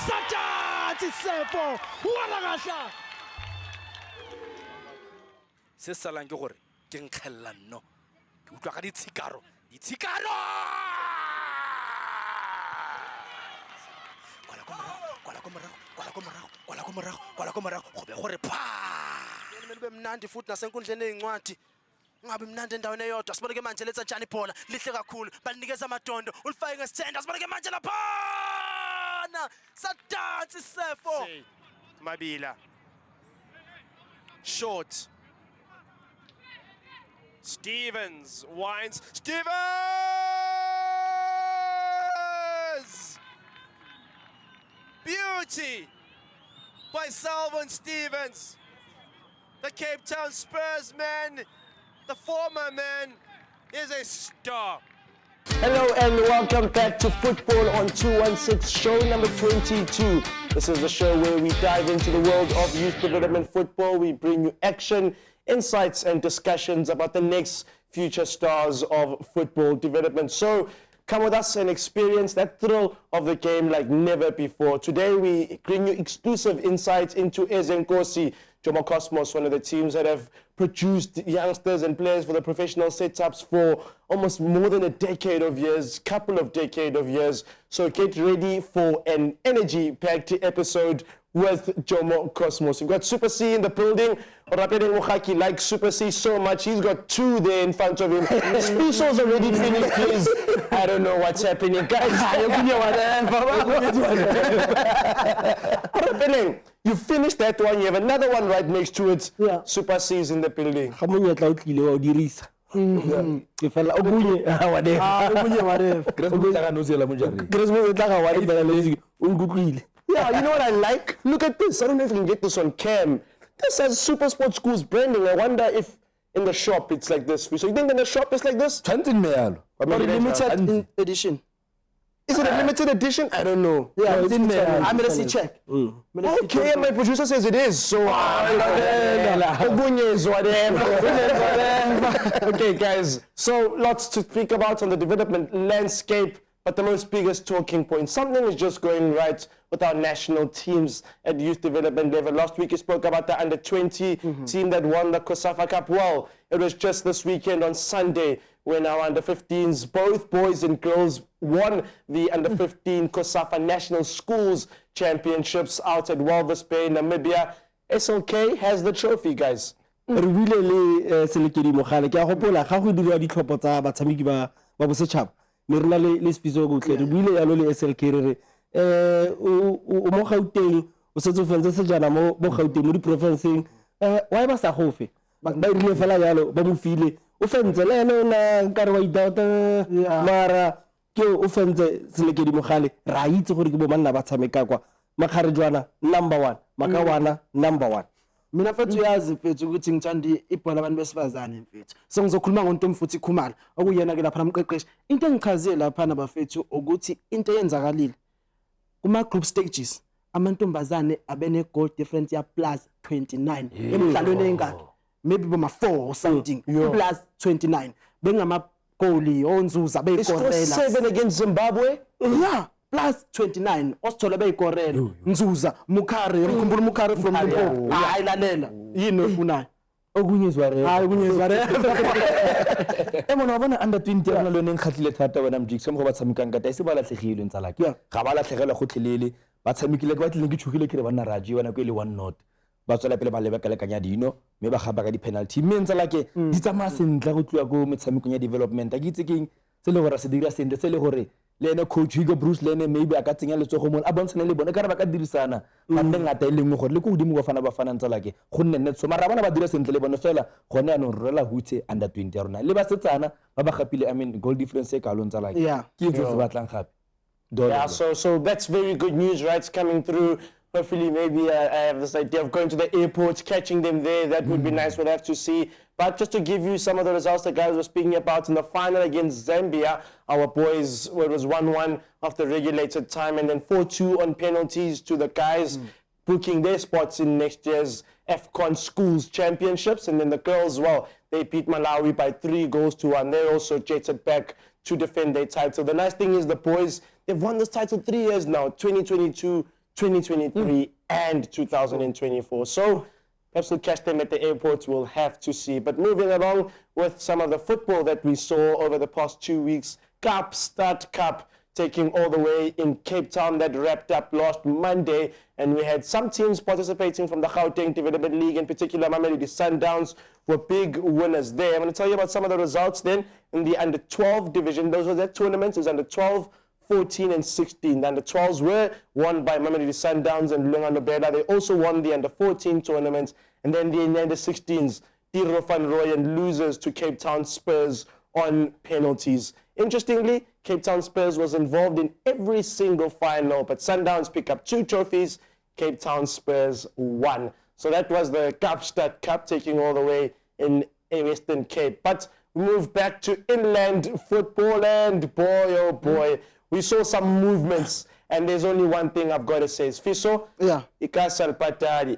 KAPSTADT sefo wa ragahla se salang ke gore ke nkgella nno ke utlwa ka ditshikaro kwala ko morago go be gore pha be mnandi futhi nasenkundleni ezincwadi ngabe mnandi endaweni eyodwa siboneke manje letha njani ibhola lihle kakhulu balinikeza amadondo ulifake ngesithenda siboneke manje laphana sadansi sefo Mabila short Stevens winds Stevens beauty by Salvin Stevens, the Cape Town Spurs man, the former man, is a star. Hello and welcome back to Football on 216, show number 22. This is the show where we dive into the world of youth development football. We bring you action, insights and discussions about the next future stars of football development. So come with us and experience that thrill of the game like never before. Today we bring you exclusive insights into Ezenkosi, JOMO Cosmos, one of the teams that have produced youngsters and players for the professional setups for almost more than a decade of years, couple of decades of years. So get ready for an energy-packed episode with JOMO Cosmos. We've got Super C in the building. Rapedeng Mukhaki likes Super C so much, he's got two there in front of him. Spiso's already finished his. I don't know what's happening. Guys, Rapedeng, you finished that one, you have another one right next to it. Yeah. Super C is in the building. Yeah, you know what I like? Look at this. I don't know if you can get this on cam. This has Super Sports Schools branding. I wonder if in the shop it's like this. So you think in the shop it's like this? Or limited edition. Is it a limited edition? I don't know. Yeah, it's in there. I'm gonna see check. Okay, my producer says it is. So okay, guys. So lots to think about on the development landscape. But the most biggest talking point, something is just going right with our national teams at youth development level. Last week you spoke about the under-20 team that won the COSAFA Cup. Well, it was just this weekend on Sunday when our under-15s, both boys and girls, won the under-15 COSAFA National Schools Championships out at Walvis Bay, Namibia. SLK has the trophy, guys. Merla le spiso go tle re buile ya lo le SLK re o mo Gauteng o setse fentse sejana mo Gauteng mo di provinceng why ba sa gofe ba rile fela yalo ba mo file o fentse le ene na ka re wa idauta mara ke o fentse selekedi mogale ra itse gore ke bo manna ba tshameka kwa makgarejwana number 1 makawana number 1. Mina mfethu yazi mfethu ukuthi ngithanda ibhola abantu besifazane mfethu. So ngizokhuluma ngonto mfuthi Khumalo okuyena ke lapha namqeqeshi. Into engichazile lapha nabafethu ukuthi into eyenzakalile kuma group stages amantombazane abene goal difference ya plus 29 emidlalweni engaki maybe boma 4 or something plus 29 bengama goal onzuza beyikorela 7 against Zimbabwe. Yeah. Plus 29 osithola beyikorela nzuza Mukhari ngikhumbula Mukhari from Limpopo ayilalela yini ofunayo okunyezwa re hayi okunyezwa re emona bona under 20 yona lo nengkhatlile thata wena mjik se mo ba tshamekang ka ta se ba latlhegile ntsa lake ga ba latlhegela go tlhelele ba tshamekile ke ba tlileng ke tshogile ke re bana raji wena ko ile 1-0 ba tswela pele ba lebekela kanya dino me ba gaba ka di penalty mme ntsa lake di tsamaya sentla go tloa go metshamekong ya development a ke itse keng se le gore se dira sente se le gore le ene coach Hugo Bruce le ene maybe a ka tsenya letsogo mo a bontshana le bone ka re ba ka dirisana ba nne ngata e lengwe gore le go godimo go fana ba fana ntsa lake go nne nne so mara bana ba dira sentle le bone fela gone ano rela hutse under 20 ya rona le ba setsana ba ba gapile I mean goal difference e ka lo ntsa lake ke itse se batlang gape. Yeah, so that's very good news, right? It's coming through. Hopefully, maybe I have this idea of going to the airport, catching them there. That would be nice. We'll have to see. But just to give you some of the results the guys were speaking about in the final against Zambia, our boys, well, it was 1-1 after regulated time and then 4-2 on penalties to the guys, booking their spots in next year's AFCON Schools Championships. And then the girls, well, they beat Malawi by 3-1. They also jetted back to defend their title. The nice thing is the boys, they've won this title 3 years now, 2022, 2023 and 2024. So perhaps we'll catch them at the airport, we'll have to see. But moving along with some of the football that we saw over the past 2 weeks, KAPSTADT Cup taking all the way in Cape Town. That wrapped up last Monday, and we had some teams participating from the Gauteng Development League, in particular Mamelodi Sundowns were big winners there. I'm going to tell you about some of the results then in the under-12 division. Those were that tournament. It was under-12, 14 and 16. The under-12s were won by Mamelodi Sundowns and Lunga. They also won the under-14 tournament, and then the under-16s, Tiro van Rooyen loses to Cape Town Spurs on penalties. Interestingly, Cape Town Spurs was involved in every single final, but Sundowns pick up 2 trophies, Cape Town Spurs 1. So that was the KAPSTADT Cup taking all the way in Western Cape. But we move back to inland football, and boy, oh boy, we saw some movements, and there's only one thing I've got to say. Fiso, Yeah. ikasalpatari,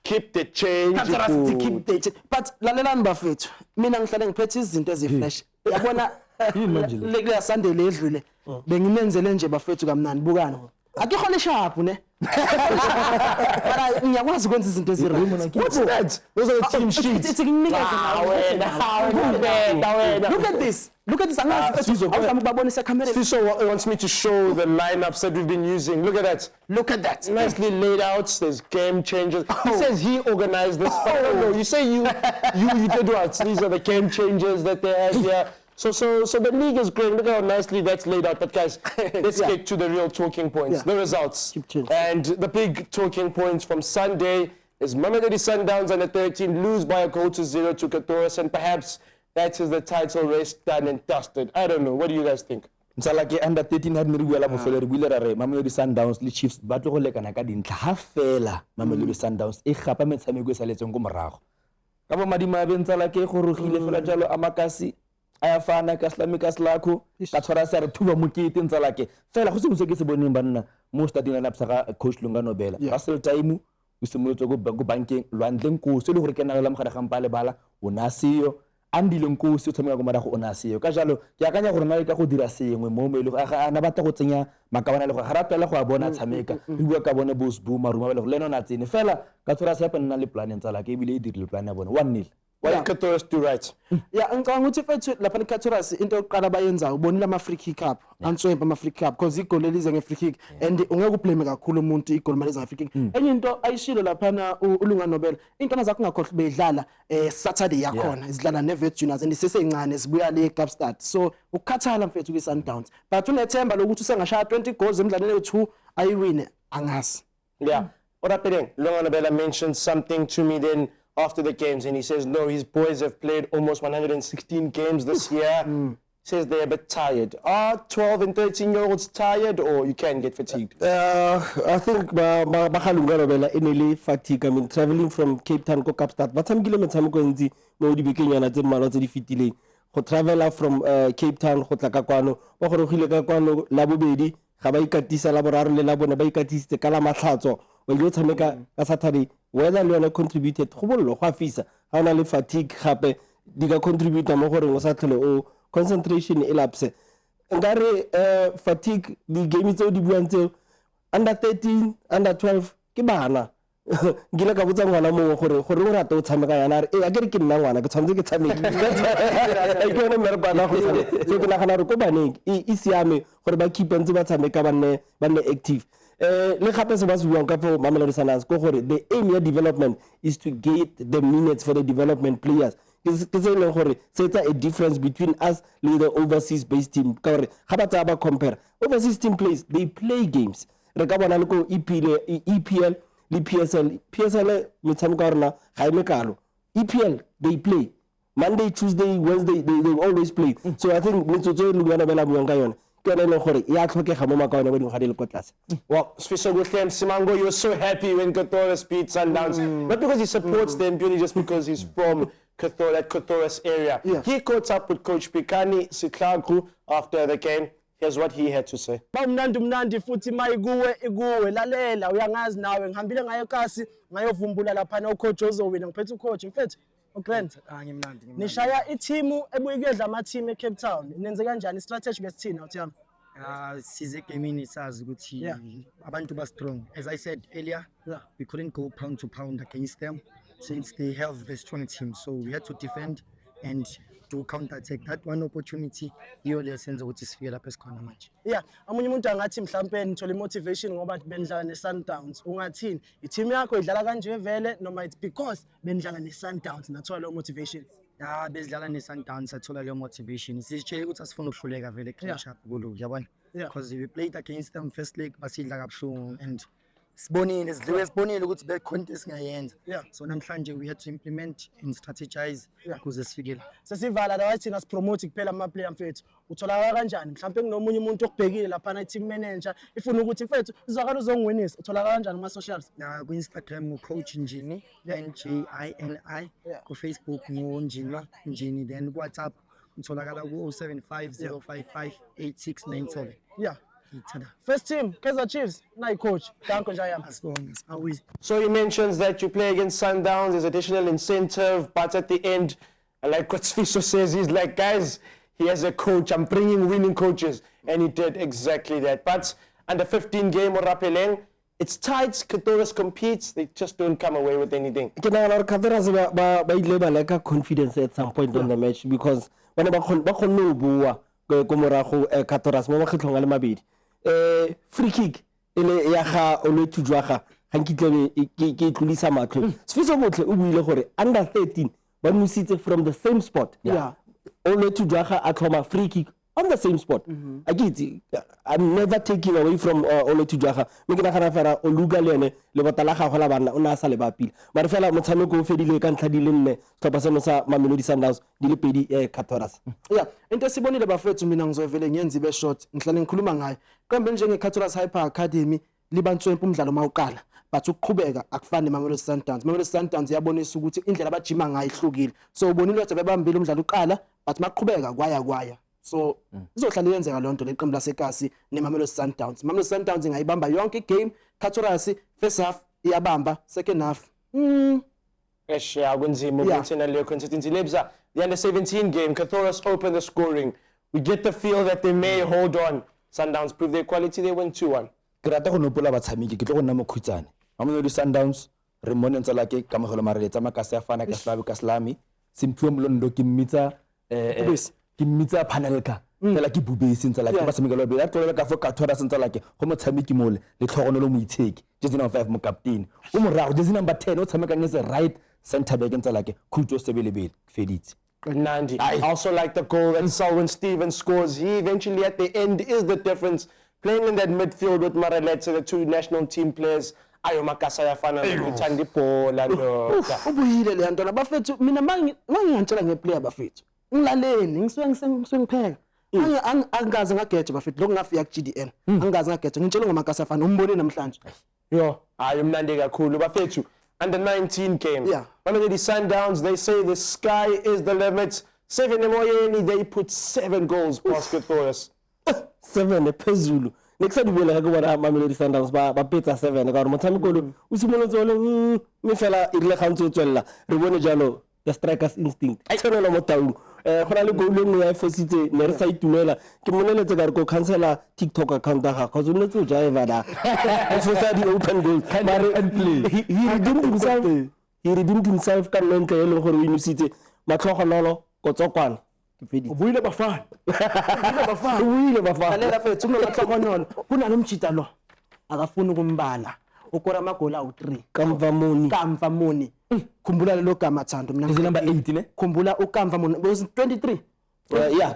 keep the change. Keep the but lalelani bafethu mina ngihlale ngiphethe izinto ezifresh yabona le Sunday le edlule bengimenzele nje bafethu kamnandi bukana akekho le sharp ne mara ngiyakwazi ukwenza izinto ezirright. What's that? Those are the team sheets. Look at this. Look at this. Fiso wants me to show the lineups that we've been using. Look at that. Look at that. Nicely laid out. There's game changers. He says he organized this. No, you say you did what? These are the game changers that they had here. So the league is great. Look how nicely that's laid out. But guys, let's get to the real talking points, the results. And the big talking points from Sunday is Mamelodi Sundowns under 13 lose by a goal to 0 to Katoris, and perhaps that is the title race done and dusted. I don't know. What do you guys think? Like under 13 had me buela bofelo re buile ra re Mamelodi Sundowns le Chiefs ba tlo go lekana ka dintlha ha fela Mamelodi Sundowns e gapa metshameko e sa letseng go morago ka bo madima be ntsala ke go rogile fela jalo amakasi aya fana ka Islamic Aslako ka tshwara sa re thuba mokete ntsala ke fela go se ke se boneng banna mo stadium la psa coach Lunga Nobela Russell time o simolotse go bankeng lwandleng ko se le gore ke na la mogare gampa le bala o na seyo andile nkosi o tshameka go morago o na seyo ka jalo ke akanya gore na ka go dira sengwe mo mele go ana batla go tsenya makabana le go harapela go a bona tshameka re bua ka bone boss booma ruma le go leno na tsene fela ka tshwara se pa nna le plan ntsala ke ebile e dirile plan ya bone 1-0. What did Katoris do right? Yeah, ngicabanga ukuthi fethu lapha eKatoris into yokuqala bayenza ubonile ama free kick up answempa ama free kick up because igol elize nge free kick and ungeke ublame kakhulu umuntu igol maliza nge free kick. Enye into ayishilo lapha na uLunga Nobela intwana zakho ngakhohle bedlala Saturday yakhona izidlala neVet Juniors and isesencane sibuya le KAPSTADT, so ukukhathala mfethu kwi Sundowns but unethemba lokuthi usengashaya 20 goals emidlalweni ye2 ayiwine angazi. Yeah. What happened? Lunga Nobela mentioned something to me then after the games, and he says, no, his boys have played almost 116 games this year. He says they're a bit tired. Are 12 and 13-year-olds tired, or you can get fatigued? I think Lunga Nobela inele fatigue. I mean, traveling from Cape Town to KAPSTADT, but I'm gile metshameko ntsi mo di bekenya tse mmalwa tse di fitileng. Go travel from Cape Town go tla ka kwano, ba go rogile ka kwano la bobedi, ga ba ikatisa la boraro le la bona ba ikatisitse ka la matlhatso. Well, you tshameka ka Saturday whether le yona contributed go bollo go afisa ha ona le fatigue gape di ka contribute mo gore o sa tlhole o concentration e lapse ngare fatigue di game tse di buang tse under 13 under 12 ke bana ngile ka botsa ngwana mo gore o rata o tshameka yana re a ke nna ngwana ke tshwanetse ke tshameke e ke ona mere bana go tshameka so ke nagana re ko baneng e siame gore ba keep ntse ba tshameka banne active. Le gape se ba se buang ka for Mamelodi Sundowns go gore the aim ya development is to get the minutes for the development players. Ke se leng gore se etsa a difference between us le the overseas based team ka gore ga ba tsa ba compare overseas team plays, they play games re ka bona le go EPL le PSL metshameko ya rona ga e mekalo. EPL they play Monday, Tuesday, Wednesday, they always play. So I think metsotso le bona bela buang ka yona. Well, Sfiso with them, Simango, you were so happy when Katoris beat Sundowns. Not because he supports them, purely just because he's from that Katoris area. Yeah. He caught up with Coach Pikani Siklagru after the game. Here's what he had to say. Mnandi futhi iguwe lalela uyangazi nawe ngihambile ngayo kasi ngayovumbula lapha no coach ozowina ngiphethe ucoach mfethu uGrant ngimnandi nishaya i-team ebuye kuyedla ama-team eCape Town nenze kanjani strategy besithina uthiyami Size gaming sazi ukuthi abantu ba strong. As I said earlier, we couldn't go pound to pound against them since they have the strong team. So we had to defend and do counter attack. That one opportunity yiyo lesenza ukuthi sifike lapha esikhona manje. Yeah, omunye umuntu angathi mhlambe nithola motivation ngoba benidlala ne-Sundowns. Ungathini? I-team yakho idlala kanje vele noma it's because benidlala ne-Sundowns nathola lo motivation? Bezidlala ne-Sundowns sathola leyo motivation. Sisitshela ukuthi asifuna ukuhluleka vele catch up kulo, yabona? Because we played against them first leg basidla kabuhlungu and sibonile ukuthi bekhona into esingayenza. So namhlanje we had to implement and strategize ukuze sifike la. Sesivala la wathi nasipromote kuphela ama-player mfethu. Utholakala kanjani? Mhlambe kunomunye umuntu okubhekile lapha na team manager ifuna ukuthi mfethu izwakala uzongiwinisa. Utholakala kanjani kuma socials? Ku-Instagram ngu-Coach Njini, NJINI, ku-Facebook ngu-Njini, then ku-WhatsApp utholakala ku-075 055 8697. First team, Kaizer Chiefs, night coach. Danko Jayam. So he mentions that you play against Sundowns, there's additional incentive, but at the end, like what Fisho says, he's like, guys, he has a coach, I'm bringing winning coaches, and he did exactly that. But under 15 game or Rapeleng, it's tight, Katoras competes, they just don't come away with anything. Katoras ba like a confidence at some point on the match because when ba khonne bua go morago Katoras mo ba khitlhong le mabedi. Free kick ele ya ga Olotu Jwaga ga nkitlebe ke tlulisa matlo Sfiso botle o buile gore under 13 ba musitse from the same spot Olotu Jwaga a tlhoma free kick on the same spot I'm never taking away from Olotu Jwaga me ke nagana fela Oluga le ene le botala ga go la bana o na sa le bapile mara fela motshameko o fedile ka ntlha di le nne stop seno sa Mamelodi Sundowns di le pedi Katoras into esibonile bafethu mina ngizovele ngiyenza ibe short ngihlale ngikhuluma ngayo kambe njenge Katoras Hyper Academy libantswempu umdlalo mawuqala but ukuqhubeka akufani Mamelodi Sundowns. Mamelodi Sundowns yabonisa ukuthi indlela abajima ngayo ihlukile so ubonile ukuthi bebambile umdlalo uqala but maqhubeka kwaya so izohlala yenzeka lonto leqembu laseKasi neMamelodi Sundowns. Mamelodi Sundowns ingayibamba yonke igame, Katoras first half iyabamba, second half kunzima ukuntsena leyo consistency. Lebza, the under 17 game, Katoras opened the scoring. We get the feel that they may hold on. Sundowns prove their quality, they win 2-1. Ke rata go nopola batshameki ke tlo go nna mokhutsane Mamelodi Sundowns re mone ntse la ke ka mogelo mare le tsama ka se afana ka Slavi ka Slami Simphiwe Mlondo ke mmitsa Panelka fela ke bubesi ntse la ke ba tshameka lo be ya tlolela ka fo Katoras ntse la ke go motshameki mole le tlhogonolo mo itsheki jersey number 5 mo captain o morago jersey number 10 o tshameka netse right center back ntse la ke khutlo sebelebele feditse. Nandi. I also like the goal that Selwyn Stevens scores. He eventually at the end is the difference. Playing in that midfield with Maraletse, the two national team players. Ayo Makasa yafana nokuthanda ibhola lo. Ubuyile le nto bafethu mina mangiyantshela ngeplayer bafethu. Ngilaleni ngisuke angaze ngageje bafethu lokungafika ku GDL. Angaze ngageje ngitshela ngoMakasa yafana umbone namhlanje. Ayo mnandi kakhulu bafethu. Under 19 game. Mamelodi Sundowns, they say the sky is the limit. 7 emoyeni, they put 7 goals past Katoras. 7 phezulu. Next time we will go to Mamelodi Sundowns ba peta 7 ka re motshameko lo o simolotse le me fela irile gantse tswella re bone jalo the strikers instinct I tshwanela mo taung gona le goal nngwe ya fositse ne re sa itumela ke moneletse ka re go cancela TikTok account ga ga go netse o jaiva da for the open goal and play he redeemed himself ka ntle e leng gore o inositse matlhogonolo go tsokwana o buile bafana alela fethu uma matlhogonolo kuna nomjita lo akafuna ukumbala ukora amagoli awu3 kamva moni khumbula lo gama Thando mina is number 8 ne khumbula ukamva moni was 23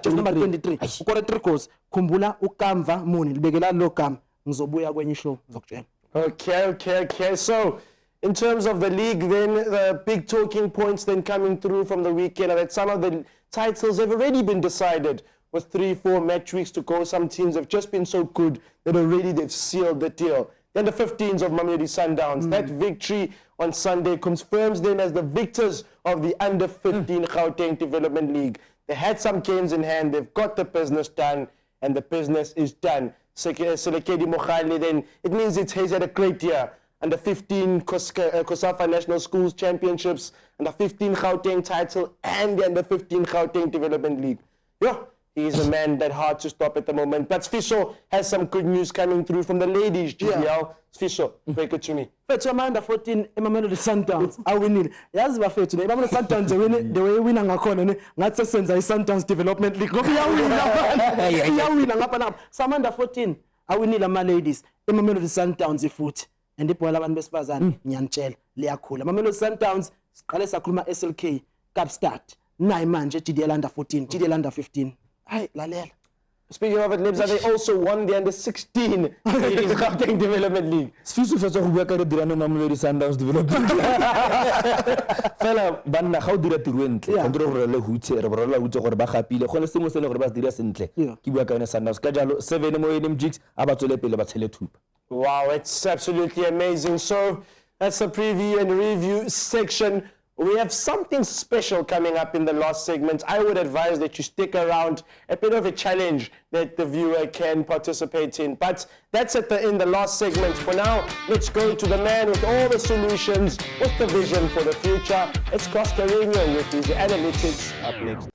just number 23 ukora 3 goals khumbula ukamva moni libekela lo gama ngizobuya kwenye show ngizokutshela. Okay. So, in terms of the league, then the big talking points then coming through from the weekend are that some of the titles have already been decided with 3-4 match weeks to go. Some teams have just been so good that already they've sealed the deal. Then the 15s of Mamelodi Sundowns. That victory on Sunday confirms them as the victors of the under 15 Gauteng Development League. They had some games in hand. They've got the business done, and the business is done. Selekedi Mokhale, then it means he's had a great year. Under 15 COSAFA National Schools Championships, under 15 Gauteng title, and the under 15 Gauteng Development League. He's a man that hard to stop at the moment. But Sfiso has some good news coming through from the ladies, GDL. Sfiso, break it to me. Fethu ama-under 14 Mamelodi Sundowns awinile. Yazi bafethu ne Mamelodi Sundowns win the way wina ngakhona ne ngathi senza i-Sundowns Development League ngoba iyawina ngapha napha. So ama-under 14 awinile ama-ladies Mamelodi Sundowns futhi. And ibhola labantu besifazane ngiyanitshela liyakhula. Mamelodi Sundowns siqale sakhuluma SLK, KAPSTADT. Nayi manje GDL under 14, GDL under 15. Hayi lalela. Speaking of it, Libza, they also won the under 16 ladies Gauteng Development League. Sfiso fetsa go bua ka re dirana Mamelodi Sundowns Development. Fela banna ga o dira tiro entle ka dira gore le hutse re borela hutse gore ba gapile go le sengwe se le gore ba se dira sentle ke bua ka yone Sundowns ka jalo 7 mo ene mjigs a ba tswele pele ba tshele thupa. Wow, it's absolutely amazing. So that's the preview and review section. We have something special coming up in the last segment. I would advise that you stick around, a bit of a challenge that the viewer can participate in. But that's in the last segment. For now, let's go to the man with all the solutions, with the vision for the future. It's Coscarinho with his analytics up next.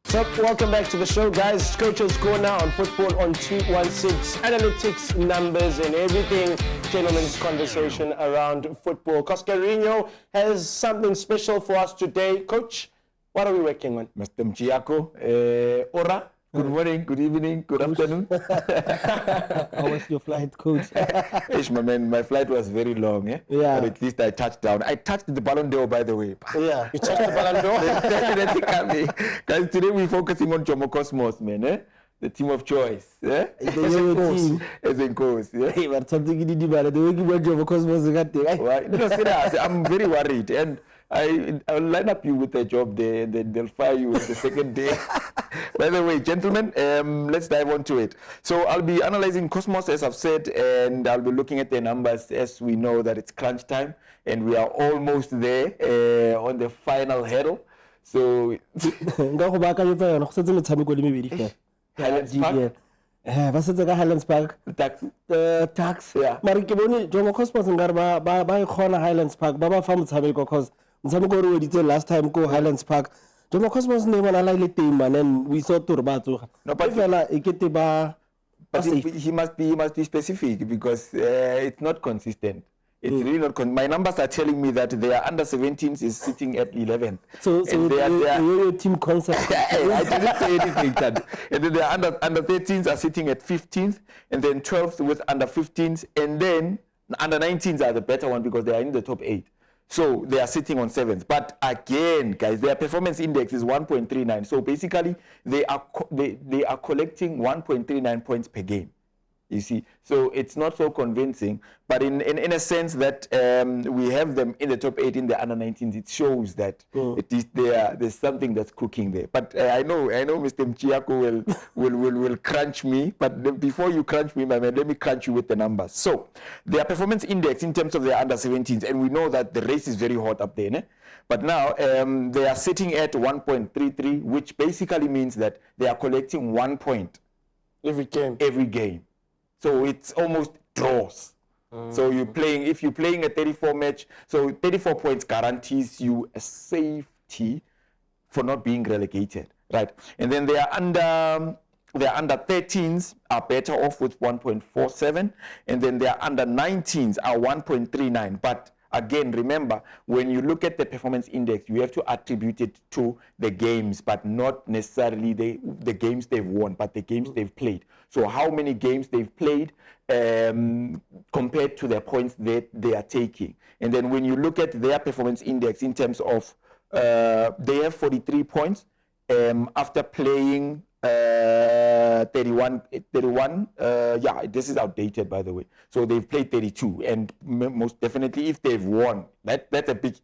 So, welcome back to the show, guys. Coach's Corner on Football on 216. Analytics, numbers, and everything. Gentlemen's conversation around football. Coscarinho has something special for us today. Coach, what are we working on? Mr. Mchiako, Ora. Good morning, good evening, good afternoon. How was your flight, coach? Ish, my man, my flight was very long, eh? Yeah. But at least I touched down. I touched the Ballon d'Or, by the way. Yeah, you touched the Ballon d'Or? Definitely coming. Guys, today we're focusing on JOMO Cosmos, man, eh? The team of choice, eh? As a course, yeah? Hey, but something you did about the way you went over Cosmos. Right. No, serious. I'm very worried. And I'll line up you with a job there, and then they'll fire you the second day. By the way, gentlemen, let's dive on to it. So I'll be analyzing Cosmos, as I've said, and I'll be looking at the numbers as we know that it's crunch time, and we are almost there on the final hurdle. So Highlands Park. Ba setse ka Highlands Park. Tax. Yeah. Mara ke bone JOMO Cosmos ngare ba ikgona Highlands Park ba fa motshameko cause motshameko re weditse last time ko Highlands Park. JOMO Cosmos ne bona la ile teng man, and we thought to ba tsoga. No, but fela ekete ba But he must be specific because it's not consistent. It's really not. My numbers are telling me that their under 17s is sitting at 11th. So your team concept. I didn't say anything, Chad. And then their under 13s are sitting at 15th, and then 12th with under 15s, and then under 19s are the better one because they are in the top 8. So they are sitting on 7th. But again, guys, their performance index is 1.39. So basically, they are collecting 1.39 points per game. You see, so it's not so convincing, but in a sense that we have them in the top 8 in the under 19s, it shows that it is there's something that's cooking there. But I know Mr. Mchiako will crunch me, but before you crunch me, my man, let me crunch you with the numbers. So their performance index in terms of their under 17s, and we know that the race is very hot up there, né? But now they are sitting at 1.33, which basically means that they are collecting 1 point Every game. So it's almost draws. So if you're playing a 34 match, so 34 points guarantees you a safety for not being relegated, right? And then their under 13s are better off with 1.47, and then their under 19s are 1.39. But again, remember, when you look at the performance index, you have to attribute it to the games, but not necessarily the games they've won, but the games they've played. So how many games they've played compared to the points that they are taking. And then when you look at their performance index in terms of, they have 43 points after playing 31, yeah, this is outdated, by the way. So they've played 32, and most definitely if they've won, that's a big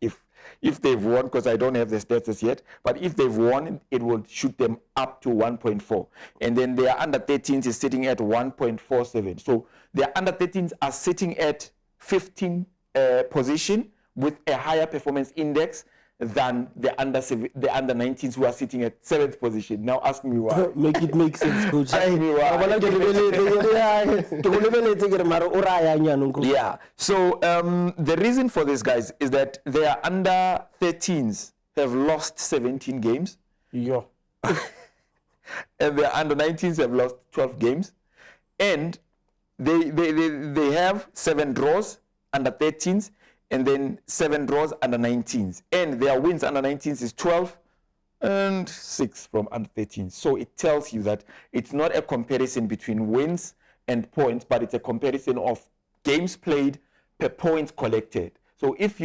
if they've won, because I don't have the stats yet, but if they've won, it will shoot them up to 1.4. And then their under 13s is sitting at 1.47. So their under 13s are sitting at 15 position with a higher performance index than the under 19s who are sitting at 7th position. Now ask me why. Make it make sense, coach. Ask me why. Yeah. So the reason for this, guys, is that their under 13s have lost 17 games. Yeah. And their under 19s have lost 12 games. And they have 7 draws under 13s and then 7 draws under 19s. And their wins under 19s is 12 and 6 from under 13s. So it tells you that it's not a comparison between wins and points, but it's a comparison of games played per points collected. So if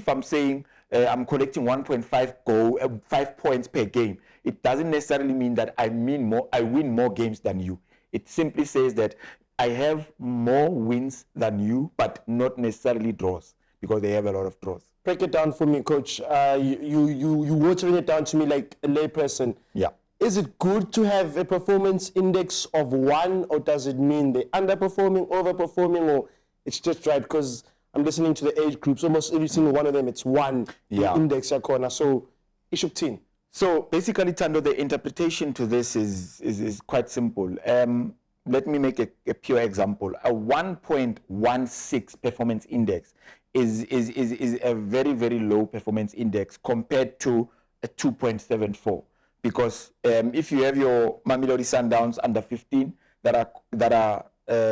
I'm saying I'm collecting 1.5 5 points per game, it doesn't necessarily mean that I win more games than you. It simply says that I have more wins than you, but not necessarily draws, because they have a lot of draws. Break it down for me, coach. You watering it down to me like a layperson. Yeah. Is it good to have a performance index of 1, or does it mean they're underperforming, overperforming, or it's just right? Because I'm listening to the age groups, almost every single one of them, it's 1 index corner. So, U15. So basically, Tando, the interpretation to this is quite simple. Let me make a pure example. A 1.16 performance index is a very, very low performance index compared to a 2.74. Because if you have your Mamelodi Sundowns under 15 that are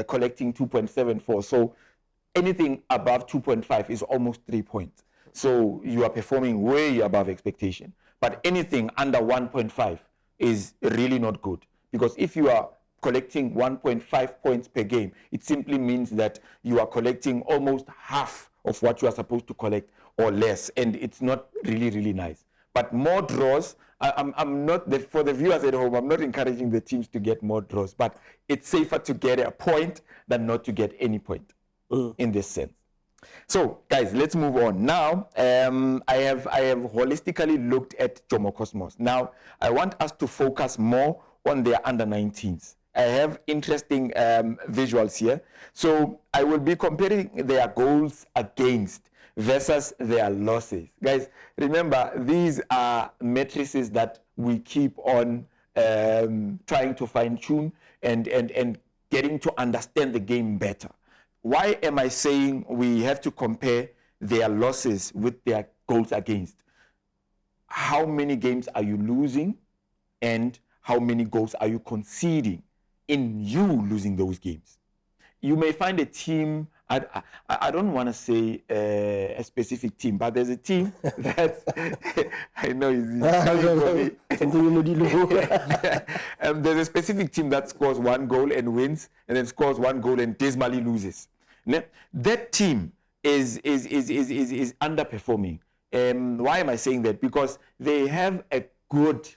collecting 2.74, so anything above 2.5 is almost 3 points. So you are performing way above expectation. But anything under 1.5 is really not good, because if you are collecting 1.5 points per game, it simply means that you are collecting almost half of what you are supposed to collect or less, and it's not really, really nice. But more draws, I'm not, for the viewers at home, I'm not encouraging the teams to get more draws, but it's safer to get a point than not to get any point in this sense. So, guys, let's move on. Now, I have holistically looked at JOMO Cosmos. Now, I want us to focus more on their under 19s. I have interesting visuals here. So, I will be comparing their goals against versus their losses. Guys, remember, these are matrices that we keep on trying to fine-tune and getting to understand the game better. Why am I saying we have to compare their losses with their goals against? How many games are you losing, and how many goals are you conceding in you losing those games? You may find a team, I don't want to say a specific team, but there's a team that I know there's a specific team that scores 1 goal and wins, and then scores 1 goal and dismally loses. That team is underperforming. Why am I saying that? Because they have a good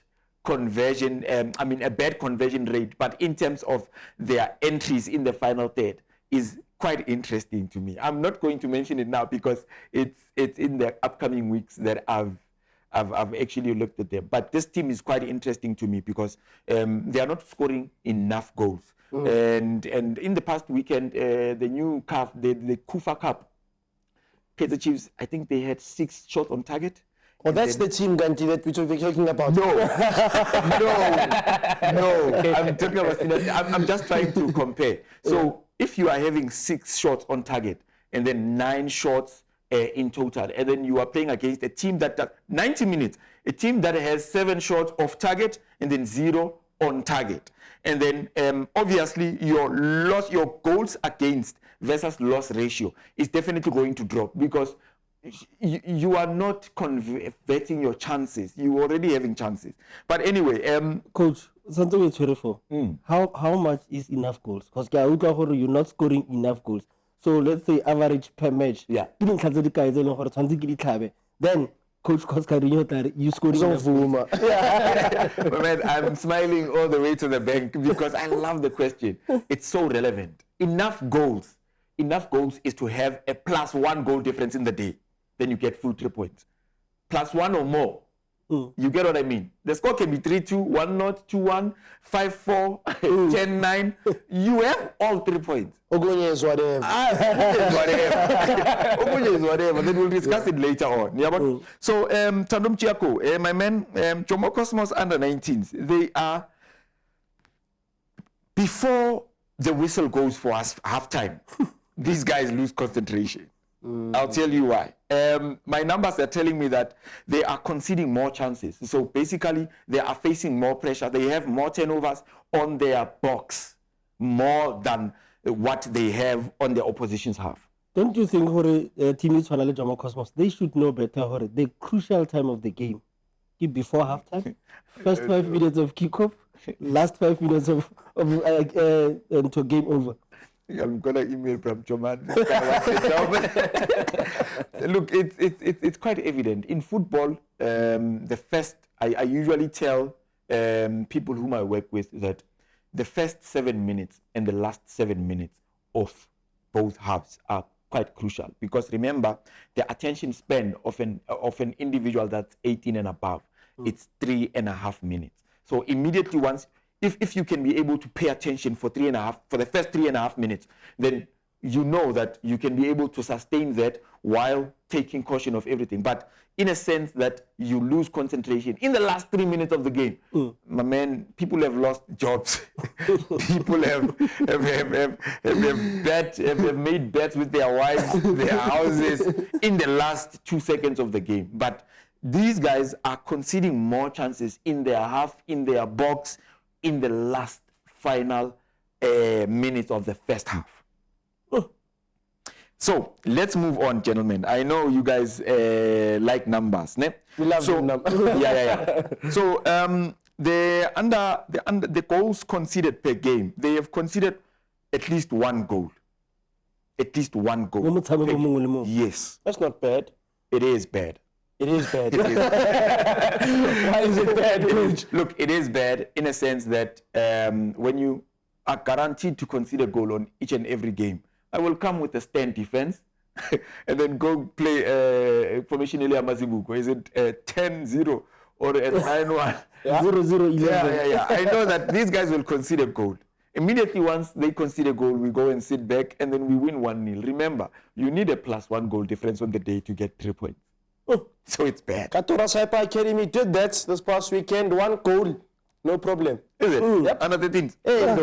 conversion, a bad conversion rate, but in terms of their entries in the final third is quite interesting to me. I'm not going to mention it now because it's in the upcoming weeks that I've actually looked at them. But this team is quite interesting to me because they are not scoring enough goals. And in the past weekend, the new CAF, the Kufa Cup, Kaizer Chiefs, I think they had 6 shots on target. Oh, that's the team, Ganti, that we're talking about. No. I'm talking about. I'm just trying to compare. So if you are having 6 shots on target and then 9 shots in total, and then you are playing against a team that 90 minutes, a team that has 7 shots off target and then 0 on target, and then obviously your goals against versus loss ratio is definitely going to drop because you are not converting your chances. You already having chances. But anyway, Coach, something is very for. How much is enough goals? Because you're not scoring enough goals. So let's say average per match. Yeah. Then Coach Coscarinho, you scored enough goals. Man, I'm smiling all the way to the bank because I love the question. It's so relevant. Enough goals is to have a +1 goal difference in the day. Then you get full 3 points. +1 or more You get what I mean? The score can be 3-2, 1-0, 2-1, 5-4, 10-9. You have all 3 points. Ogunye is whatever. Ogunye is whatever. Then we'll discuss it later on. Yeah, but, so, Tandum Chiako, my man, Jomo Cosmos under 19s, they are, before the whistle goes for us halftime, these guys lose concentration. I'll tell you why. My numbers are telling me that they are conceding more chances. So basically, they are facing more pressure. They have more turnovers on their box, more than what they have on the opposition's half. Don't you think team is Jomo Cosmos? They should know better the crucial time of the game. Before halftime, first 5 minutes of kickoff, last 5 minutes until game over. I'm gonna email from Choman. Look, it's quite evident in football. The first, I usually tell people whom I work with that the first 7 minutes and the last 7 minutes of both halves are quite crucial, because remember, the attention span of an individual that's 18 and above, it's 3.5 minutes. So immediately once, if you can be able to pay attention for the first 3.5 minutes, then you know that you can be able to sustain that while taking caution of everything. But in a sense that you lose concentration in the last 3 minutes of the game, my man, people have lost jobs. People have made bets with their wives, their houses in the last 2 seconds of the game. But these guys are conceding more chances in their half, in their box, in the last final minutes of the first half. So let's move on, gentlemen. I know you guys like numbers, ne? We love numbers. Yeah. So the goals conceded per game, they have conceded at least 1 goal. At least 1 goal. Yes. That's not bad. It is bad. It is bad. Why is it bad, coach? Look, it is bad in a sense that when you are guaranteed to concede a goal on each and every game, I will come with a stand defense and then go play formation Elia Mazibuko. Is it 10-0 or a 9-1? 0-0-11. Yeah. I know that these guys will concede a goal. Immediately once they concede a goal, we go and sit back and then we win 1-0. Remember, you need a +1 goal difference on the day to get 3 points. So it's bad. Katura Saipa Academy did that this past weekend. 1 goal. No problem. Is it? Yep. Under 13. It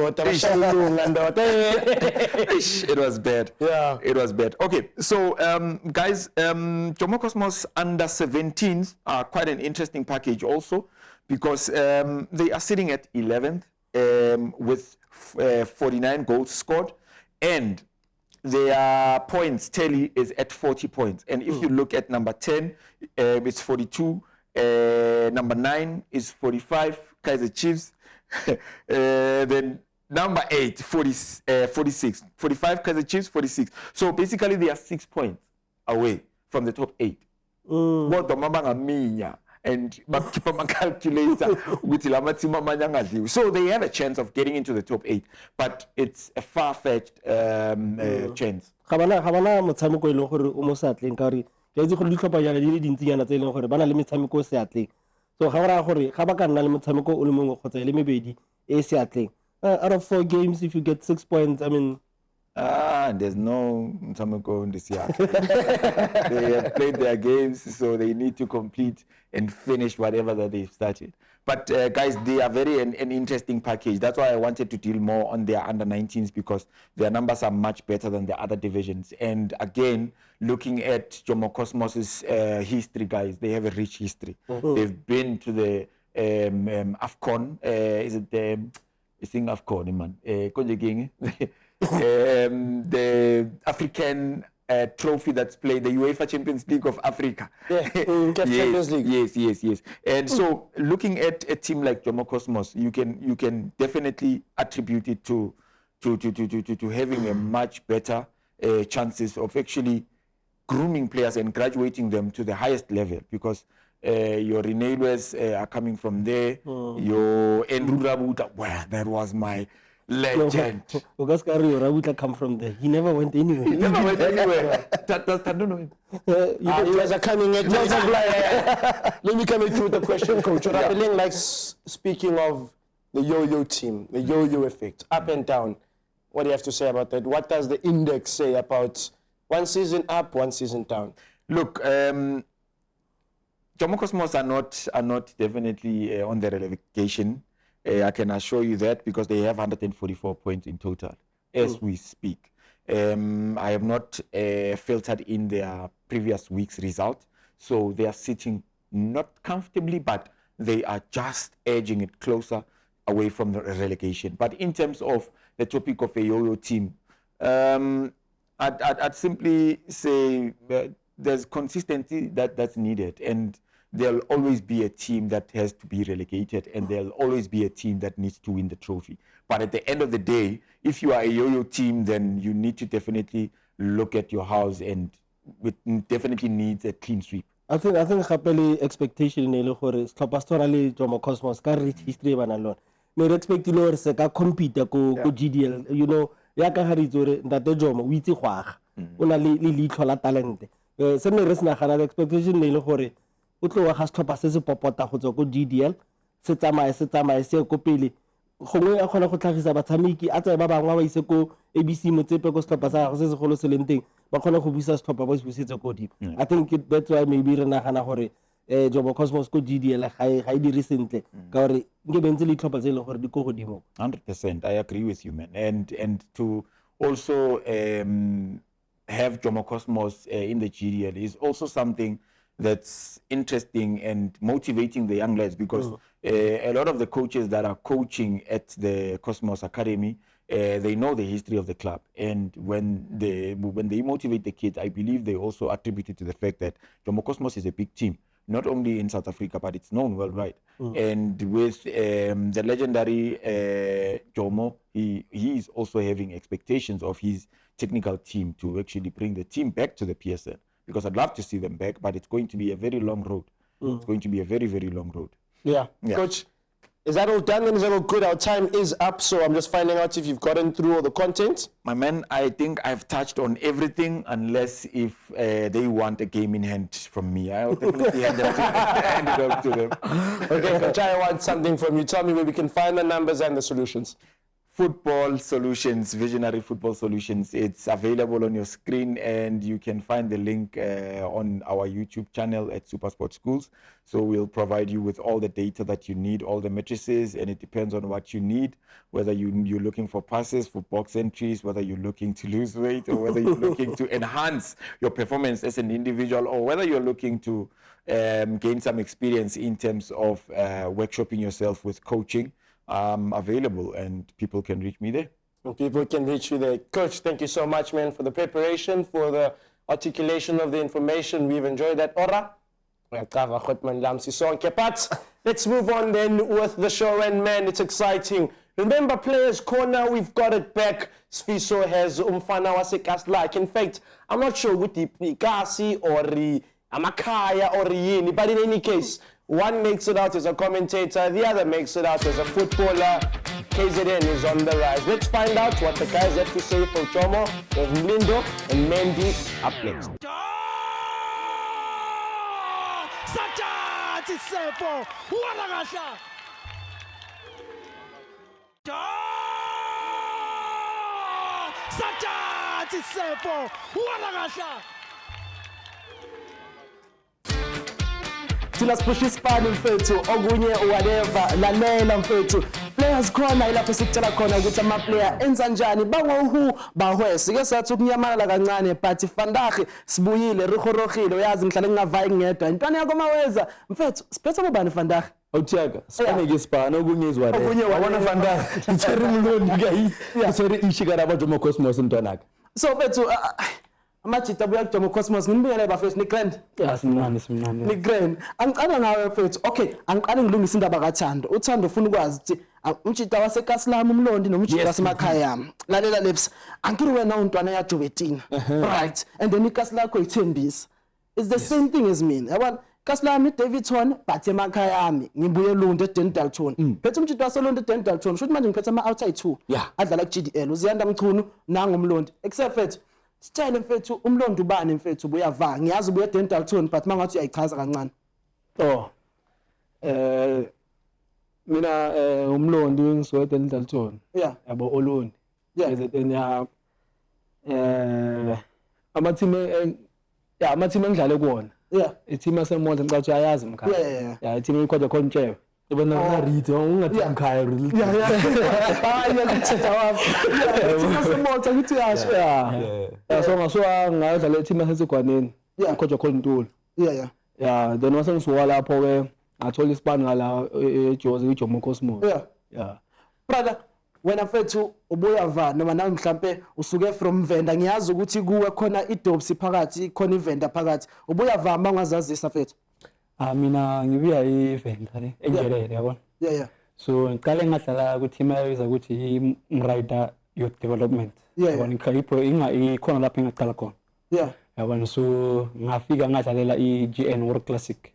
was bad. Yeah. It was bad. Okay, so guys, Jomo Cosmos under 17s are quite an interesting package also, because they are sitting at 11th with 49 goals scored, and their points tally is at 40 points. And if you look at number 10, it's 42. Number 9 is 45, Kaiser Chiefs. Then number 8, 46. 45, Kaiser Chiefs, 46. So basically they are 6 points away from the top 8. And keep on calculator with Ilamatima. So they have a chance of getting into the top 8, but it's a far-fetched chance. Gabana motshameko ile gore o mo satleng ka re ke itse gore ditlhopha yana di le dintsinyana tse ileng gore bana le metshameko seatleng. So ga ra gore ga ba ka nna le motshameko o le mongwe kgotsa le mebedi e seatleng. Out of 4 games, if you get 6 points, I mean, there's no motshameko in this year. They have played their games, so they need to complete and finish whatever that they've started. But guys, they are very an interesting package. That's why I wanted to deal more on their under 19s, because their numbers are much better than the other divisions. And again, looking at Jomo Cosmos's history, guys, they have a rich history. They've been to the AFCON. Is it the AFCON, man? The African trophy that's played, the UEFA Champions League of Africa. Champions League. Yes. And so, looking at a team like Jomo Cosmos, you can definitely attribute it to having a much better chances of actually grooming players and graduating them to the highest level, because your Renelwes are coming from there. Your Andrew Rabuta, that was my Legend. Coscarinho, Rabuta come from there. He never went anywhere. He never went anywhere. I don't know him. You guys are coming at lots of Let me come in with the question, Coach. Like speaking of the yo-yo team, the yo-yo effect, up and down. What do you have to say about that? What does the index say about one season up, one season down? Look, JOMO Cosmos are not definitely on the relegation. I can assure you that because they have 144 points in total as we speak. I have not filtered in their previous week's result, so they are sitting not comfortably, but they are just edging it closer away from the relegation. But in terms of the topic of a yo-yo team, I'd simply say there's consistency that's needed, and there'll always be a team that has to be relegated, and there'll always be a team that needs to win the trophy. But at the end of the day, if you are a yo-yo team, then you need to definitely look at your house, and it definitely needs a clean sweep. I think happily expectation in Elihore, pastorally JOMO Cosmos, can reach history ban alone. Me expect Lord se ka compete ko GDL, you know, ya ka harizore that the JOMO we itse gwaga. Ona le leitlho la talent. Se me re sna gana expectation le Elihore o tlo wa ga stopper se se popota go tswa ko GDL, se tsamaye se ko pele. Gongwe a khona go tlhagisa batshameki a tsa ba bangwa ba ise ko ABC motsepe ko stopper sa go se se golo se lenteng ba khona go buisa stopper ba se busetse ko deep. I think that's why maybe re nagana gore JOMO Cosmos ko GDL ga I dire sentle ka gore nke bentse le tlhopha tse le gore di go godimo. 100%, I agree with you, man. And to also have JOMO Cosmos in the GDL is also something that's interesting and motivating the young lads, because a lot of the coaches that are coaching at the Cosmos Academy, they know the history of the club, and when they motivate the kids, I believe they also attribute it to the fact that JOMO Cosmos is a big team, not only in South Africa, but it's known worldwide. And with the legendary JOMO, he is also having expectations of his technical team to actually bring the team back to the PSL, because I'd love to see them back, but it's going to be a very long road. It's going to be a very, very long road. Yeah. Coach, is that all done and is that all good? Our time is up, so I'm just finding out if you've gotten through all the content. My man, I think I've touched on everything, unless if they want a game in hand from me. I'll definitely hand it over to them. Okay, Coach, I want something from you. Tell me where we can find the numbers and the solutions. Football Solutions, Visionary Football Solutions. It's available on your screen, and you can find the link on our YouTube channel at Super Sports Schools. So we'll provide you with all the data that you need, all the matrices, and it depends on what you need, whether you're looking for passes, for box entries, whether you're looking to lose weight, or whether you're looking to enhance your performance as an individual, or whether you're looking to gain some experience in terms of workshopping yourself with coaching. Available, and people can reach me there. And people can reach you there. Coach, thank you so much, man, for the preparation, for the articulation of the information. We've enjoyed that. Let's move on then with the show, and man, it's exciting. Remember, Players Corner, we've got it back. Sfiso has umfana wasekasla. In fact, I'm not sure with the Pikasi or the Amakaya or Yini, but in any case, one makes it out as a commentator, the other makes it out as a footballer. KZN is on the rise. Let's find out what the guys have to say for JOMO, Lindo, and Mendy up next. Thina sipusha isipani mfethu okunye whatever lalela mfethu. Players Corner ilapho sikutshela khona ukuthi ama-player enza njani bangohu bahwesi ke sathi ukunyamalala kancane, but Vandag sibuyile rihorogile uyazi ngihlale ngingavayi ngedwa intwana yakho maweza mfethu siphethe bobani Vandag awuthiyaga sipane ke sipana okunye izware wabona Vandag itsari mloni kayi sorry ishikara abaJOMO Cosmos ntwanaka so mfethu amajita abuya kuJOMO Cosmos nginibuyele bafethu ni grand simnandi ni grand angiqala nawe mfethu okay angiqale ngilungisa indaba kaThando uThando ufuna ukwazi ukuthi umjita waseKaslami umlondi nomjita wasemakhaya lalela lips angiri wena untwana yaJobetina right and then ikasi lakho ithembisa it's the same thing as me yabona kasilami Davidson but emakhaya yami ngibuye eLunde eDentalton phethe umjito waseLunde eDentalton shothi manje ngiphethe ama outside 2 Yeah. adlala kuGDL uZiyanda Mchunu nangumlondi except mfethu sitshele mfethu umlondi ubani mfethu ubuyava ngiyazi ubuye eDentalton but mangathi uyayichaza kancane. Oh. Mina umlondi ngiswede eDentalton. Yeah. Yabo Olundi. Yeah. Ya ama-team engidlale kuwona. Yeah. I-team yaseMonza ngicabanga ukuthi uyayazi mkhaya. Yeah. Ya i-team eyikhonja khona Ntshebe. Ibona ngarithi ungathi mkhaya really. Yeah. Hayi ngiyakuthetha wapi. Thina semotha ngithi yasho. Yeah. So ngasuka ngadlala i-team yaseSigwaneni. Yeah. Ikhonja khona Ntuli. Yeah. Yeah, then wase ngisuka lapho ke ngathola isibani ngala eJozi iJomo Cosmos. Yeah. Brother, wena mfethu ubuyava noma nawe mhlambe usuke from vendor ngiyazi ukuthi kuwe khona idobsi phakathi khona ivenda phakathi ubuyava mangazazisa mfethu. Mina ngibuya i-vendor enjelele yabona. Yeah. So ngiqale ngadlala ku team eyayiza ukuthi i-Rider Youth Development. Yabona ikhipho ikhona lapho engaqala khona. Yeah. Yabona so ngafika ngadlalela i-GN World Classic.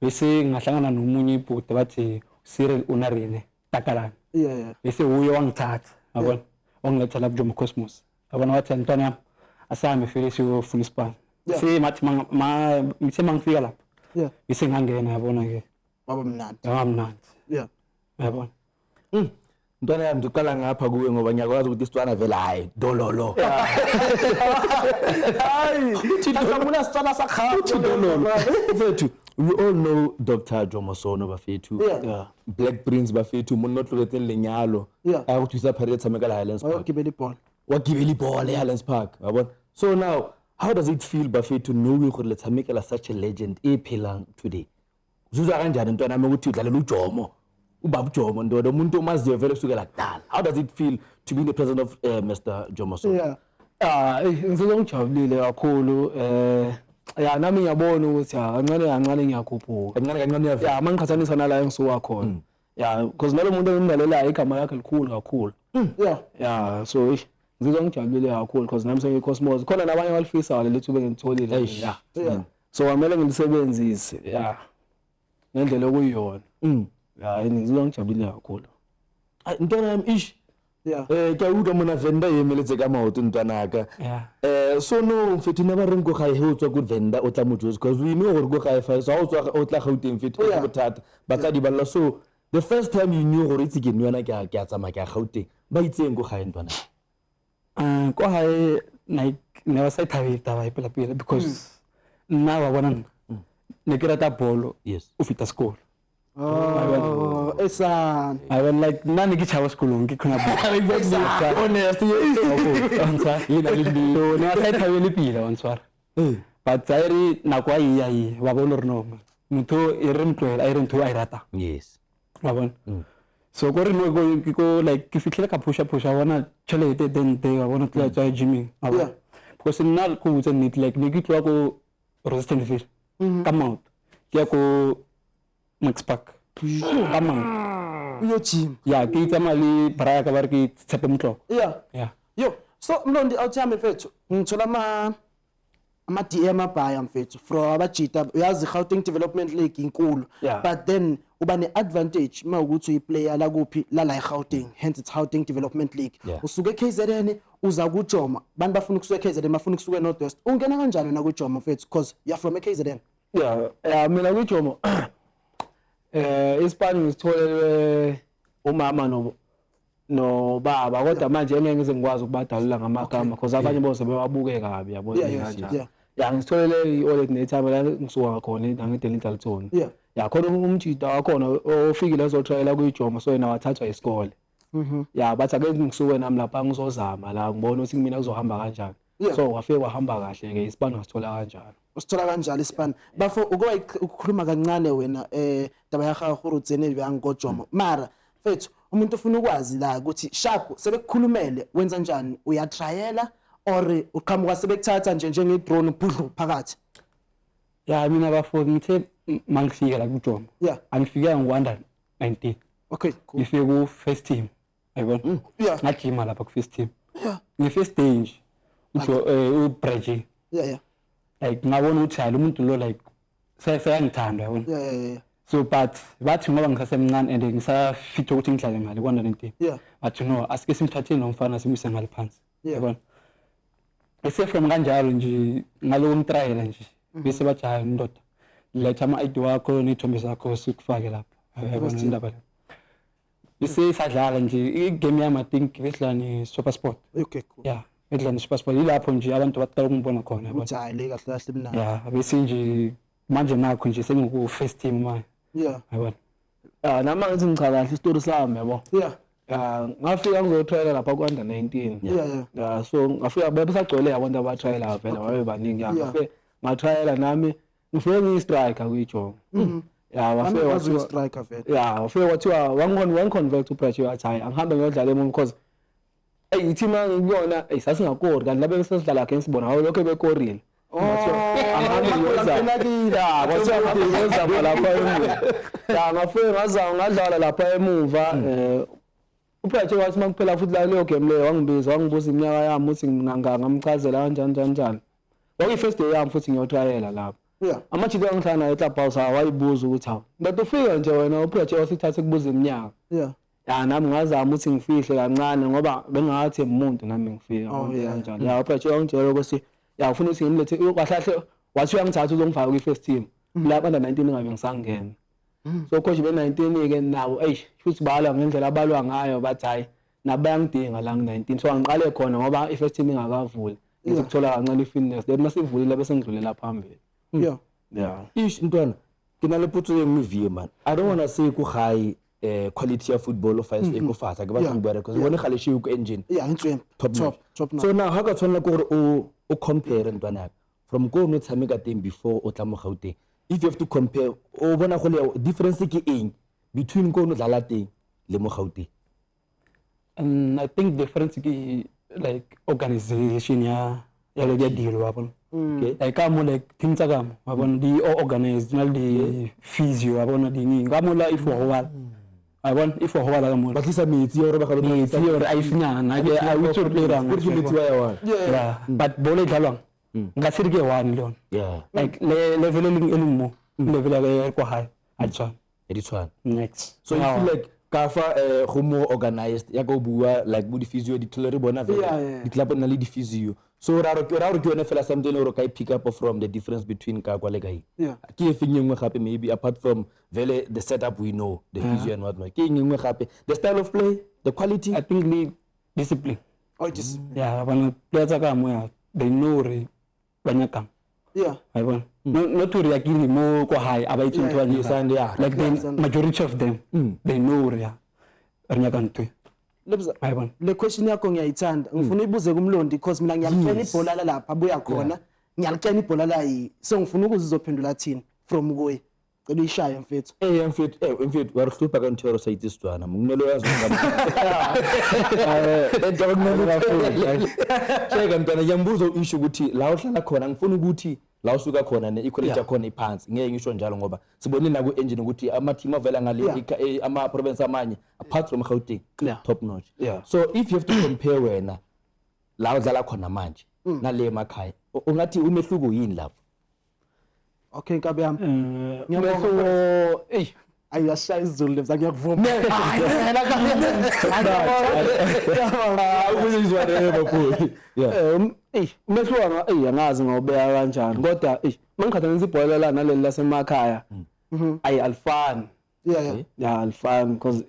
Bese ngahlangana nomunye ibhuti bathi Cyril Unarine Takalana. Yeah. Bese uye wangithatha yabona wangiletha lapho JOMO Cosmos. Yabona wathi ntwana yami asame Felix uyofuna ispan. Bese mathi mithe mangifika lapho. Yeah. Bese ngangena yabona ke. Baba mnandi. Yeah. Yabona. Ntwana yami uqala ngapha kuwe ngoba ngiyakwazi ukuthi isitwana vela hayi dololo. Hayi, thina sicala sakhathi dololo. Mfethu, we all know Dr. Jomo Sono bafethu. Yeah. Black Prince bafethu umuntu otloketseng lenyalo. Ayakuthusa Pirates amekala Highlands Park. Wagibela ibhola. Wagibela ibhola eHighlands Park, yabona. So now, how does it feel bafethu knowing ukuthi let's make such a legend ephilang today? Uzuzwa kanjani ntwana nami ukuthi udlalela uJomo? Ubaba Jomo ndodo umuntu omaziyo vele kusukela kudala. How does it feel to be the president of Mr. Jomo Sono? Ngizongijabulile kakhulu ya nami ngiyabona ukuthi kancane ngiyakhuphuka. Kancane ya mangiqhathanisa nala engisuka khona. Ya because nalo muntu engimlalelayo igama lakhe likhulu kakhulu. Ya so ngizongijabulile kakhulu because nami sengiCosmos khona nabanye abalifisa lethu bengitholile. So kumele ngilisebenzise ngendlela okuyiyona. Ya ngizongijabulile kakhulu. Ntwana yami ish. Ke utlwa mona vendor emeletse ka maoto ntwanaka. So no mfethu never reng go gae he o tswa go vendor o tla mo jose because we know gore go gae fa so o tswa o tla Gauteng mfethu o bothata batsadi ba so the first time you knew gore itse ke nwana ke a tsama ke a Gauteng ba itseng go gae ntwana. Go gae like never say taba pela because now wa bona ne ke rata bolo o fita school. Oh, esan. I was like nani ke chava school ke khona bo. Honest. So ne sa thabele pila on swara. But tsari na kwa yi wa bona re no. Mutho e re mtloela e re ntho a irata. Yes. Wa bona. So go re no go like ke fitlhela ka pusha bona chelete then they wa bona tla tsaya gymming. Yeah. Because na go botsa need like ne ke tloa go resistant fish. Come out. Ke go Max Park. Come on. Yo gym. Yeah, ke itsamali braya ka ba re ke tshepe motlo. Yeah. Yo, so mlondi awuthami mfethu ngithola ama DM abhaya mfethu from abajita uyazi Gauteng Development League inkulu but then uba ne advantage mawukuthi uyiplayer la kuphi la eGauteng hence it's Gauteng Development League usuke KZN uza kuJomo bantu bafuna ukusuka KZN bafuna ukusuka North West ungena kanjani na kuJomo mfethu because you're from KZN. Yeah, mina kuJomo isipani ngisitholele umama no baba kodwa manje engeke ngize ngikwazi ukubadalula ngamagama because abanye bose bewabuke kabi yabona kanjani. Ya ngisitholele i-Olet netime la ngisuka khona la ngeDentalton. Ya khona umjida wakhona ofikile ezotrayela kuJomo so yena wathathwa isikole. Ya bathi ake ngisuke nami lapha ngizozama la ngibona ukuthi mina kuzohamba kanjani. So wafike wahamba kahle ke isipani ngasithola kanjani. Usithola kanjalo ispan bafo uke ukukhuluma kancane wena taba ya gago tsene byango Jomo mara mfethu umuntu ufuna ukwazi la ukuthi sharp sebekukhulumele wenza kanjani uyatriala or uqhamuka sebekuthatha nje njenge drone ubhudlu phakathi. Ya mina bafo ngithe mangifika la kuJomo angifika ngwanda 19. Okay, cool. Ngifike ku first team ayibona ngajima lapha ku first team nge first stage uJo uBreji like ngabona ukuthi hayi umuntu lo like sayangithanda yabona. Yeah. So but bathi ngoba ngisasemncane and ngisafitha ukuthi ngidlale ngale ku-19. Yeah. But no, asike simthatheni nomfana simuse ngale phansi. Yeah. Yabona. Ese from kanjalo nje ngalo umtrial nje. Bese bathi hayi ndoda. Letha ama-ID wakho nethombe zakho sikufake lapha. Yabona indaba le. Bese sadlala nje igame yami I think besidlani Super Sport. Okay, cool. Yeah. Edlani Super Sport yilapho nje abantu baqala ukungibona khona yabona. Uthi hayi le kahle kahle mnandi. Yeah, bese nje manje nakho nje sengiku first team manje. Yeah. Yabona. Nama ngithi ngicha kahle isitori sami yabo. Yeah. Ngafika ngizotrayela lapha ku-under 19. Yeah. So ngafika besagcwele abantu abatrayela vele babe baningi. Ngafika ngatrayela nami ngifike ngiyi-striker kuyiJOMO. Yeah, wafika striker vele. Yeah, wafika wathiwa wangiconvert uPressure wathi hayi angihambe ngiyodlala emuva because i-team angiyona sasingakori kanti labe sesidlala against bona hawu lokho bekorile. Ngafika ngadlala lapha emuva uPressure wathi makuphela futhi leyo game leyo wangibiza wangibuza iminyaka yami ukuthi ngamchazela kanjani. Kwakuyi-first day yami futhi ngiyotrayela lapha. Yeah. Amajike angihlala naye eClubhouse wayibuza ukuthi hawu but ufika nje wena uPressure wasithathe kubuza iminyaka. Yeah. Ya nami ngazama ukuthi ngifihle kancane ngoba bengathi umuntu nami ngifika kanjalo. Ya uPressure wangitshela ukuthi ya ufuna ukuthi ngimlethe kahle wathi uyangithatha uzongifaka kwi-first team. Lapha under 19 ngabe ngisangena. So coach be-19 ke nawo futhi bala ngendlela abalwa ngayo bathi hayi nabo bayangidinga la ku-19 so angiqale khona ngoba i-first team ingakavuli. Ngithi kuthola kancane i-fitness then masivulile bese ngidlulela phambili. Yeah. Ish ntwana ke na le potso e nngwe vie man. I don't want to say ku high quality of football of ice ko fasa ke batla go bua because bone gale shi ku engine. Yeah, ntswe top. So now ha ka tshwana gore o compare ntwana from go no tshameka teng before o tla mo Gauteng. If you have to compare o bona go le difference ke eng between go no dlala teng le mo Gauteng. I think difference ke like organization ya le deal wa bona. Okay, like I'm like things are come. I want the organized, not the physio. I want the thing. I'm like if for a while. I want if for a while I'm. But listen me, it's your I think I will play around. Yeah. But bole jalong. Ngasiri ke one leon. Yeah. Like leveling anymore. Level ko high. Acha. It's one. Next. So you feel like Kafa go more organized. Ya go bua like body physio di tolerate bona vele. Di club na le di physio. So raro ke yone fela something or ka pick up from the difference between ka kwa le kai. Yeah. Ke efeng engwe gape maybe apart from vele the setup we know, the physio and whatnot. Ke engwe gape the style of play, the quality. I think the discipline. Oh, just yeah, when players are come they know re banyaka. Yeah. I want not to react more ko high about like the majority of them they know re banyaka ntwe. Lebza le question yakho ngiyayithanda ngifuna ibuze kumlondi because mina ngiyalkena ibhola lapha abuya khona ngiyalkena ibhola la yi so ngifuna ukuthi uzophendula thini from kuye cela uyishaye mfethu mfethu warhlupha kanthero sayithi sidwana nginelo yazi cheka mntwana ngiyambuza isho ukuthi la uhlala khona ngifuna ukuthi la usuka khona ne-equality yakhona iphansi ngeke ngisho njalo ngoba sibonile na ku-engine ukuthi ama-team avela ngale ama-province amanye apart from Gauteng top notch. So if you have to compare wena la udlala khona manje nale emakhaya ungathi umehluko yini lapho? Okay Nkabe yami ngiyabonga ayashaya izulu lebza ngiyakuvuma umehluka angazi ngobeka kanjani kodwa mangikhathalanisa ibhola la naleli lasemakhaya alifani. Yeah alifani because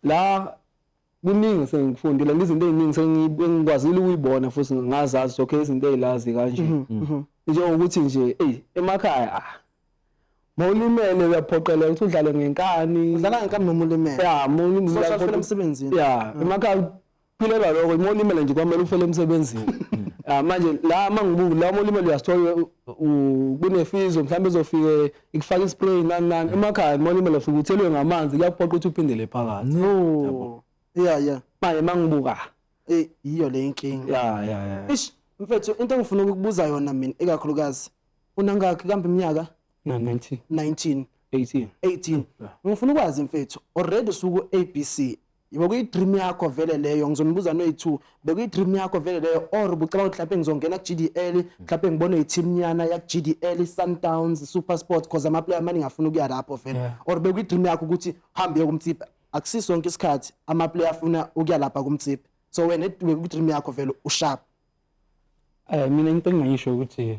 la kuningi sengifundile izinto eziningi sengikwazile ukuyibona futhi ngazazi okay izinto ezilazi kanje nje ukuthi nje emakhaya mawulimele uyaphoqeleka ukuthi udlale ngenkani udlala ngenkani noma ulimele social fela emsebenzini emakhaya philelwa lokho mawulimele nje kwamele ufele emsebenzini manje la mangibuka la mawulimele uyasithola kunefizo mhlawumbe izofike ikufaka ispray nani emakhaya mawulimele ufike uthelwe ngamanzi kuyaphoqa ukuthi uphindele phakathi. No. Yeah. Manje mangibuka iyo le inkinga. Yeah. Ish mfethu into engifuna ukukubuza yona mina ekakhulukazi unangakhi kambe iminyaka? 19. 18. Ngifuna ukwazi mfethu already suku ABC Bekuyi-dream yakho vele leyo ngizonibuza noyi-2 bekuyi-dream yakho vele leyo or bucabanga mhlawumbe ngizongena ku-GDL mhlawumbe ngibone i-team nyana ya-GDL Sundowns Supersport cause ama-player amaningi afuna ukuya lapho vele or bekuyi-dream yakho ukuthi hambe kumtsipa akusiso sonke isikhathi ama-player afuna ukuya lapha kumtsipa so wena bekuyi-dream yakho vele usharp. Mina into engayisho ukuthi